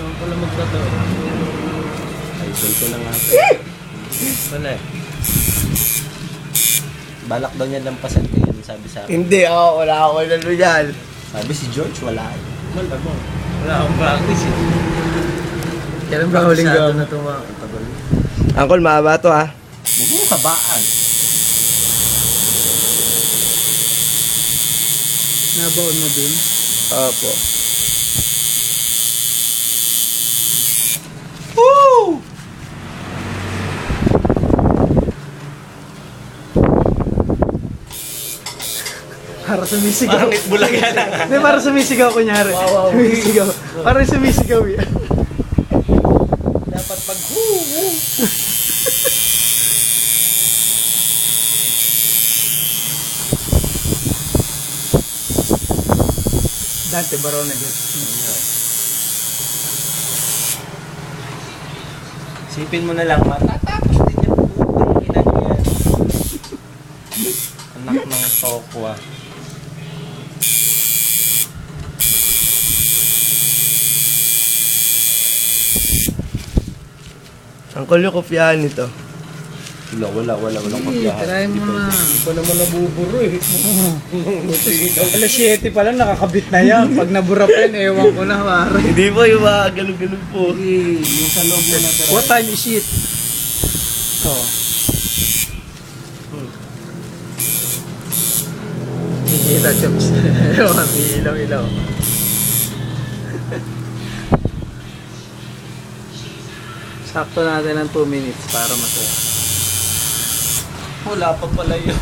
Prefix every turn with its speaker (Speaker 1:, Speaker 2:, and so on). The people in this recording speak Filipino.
Speaker 1: naman pala magtatawa.
Speaker 2: Idol ko na nga. Wala eh. Balak daw niya lampasan ko yun, sabi sa akin.
Speaker 3: Hindi, wala ako lalo yan.
Speaker 2: Sabi si George, wala eh.
Speaker 1: Wala mo. Wala akong practice eh.
Speaker 3: Kailan ba huling
Speaker 1: Masyado
Speaker 3: gaw?
Speaker 1: na ito mga.
Speaker 3: Uncle, mahaba to ha.
Speaker 2: Huwag mong kabaan.
Speaker 1: Nabaon mo din?
Speaker 3: Opo.
Speaker 2: Woo!
Speaker 3: Para sumisigaw.
Speaker 2: Parang itbulaga na.
Speaker 3: Hindi, para sumisigaw kunyari.
Speaker 1: Wow.
Speaker 3: Sumisigaw. Parang sumisigaw yan.
Speaker 2: Dapat pag huu.
Speaker 1: Dante Barona din.
Speaker 2: Sipin mo na lang, matatapos din yung putang ina niya. Anak ng tokwa.
Speaker 3: Uncle, yung kopyahan nito.
Speaker 2: Walang
Speaker 1: Hey, try mo na.
Speaker 2: Hindi pa naman nabuburo eh.
Speaker 1: Alas 7 pa lang nakakabit na yan. Pag nabura pa yan, ewan ko na pare.
Speaker 3: Hindi po, yung mga ganun-ganun po.
Speaker 2: Yung sa loob mo na
Speaker 1: What time is it? Oh. Hihita chops. Ewan, ilaw-ilaw. Sakto natin ng 2 minutes para masaya.
Speaker 2: Wala pa pala yun.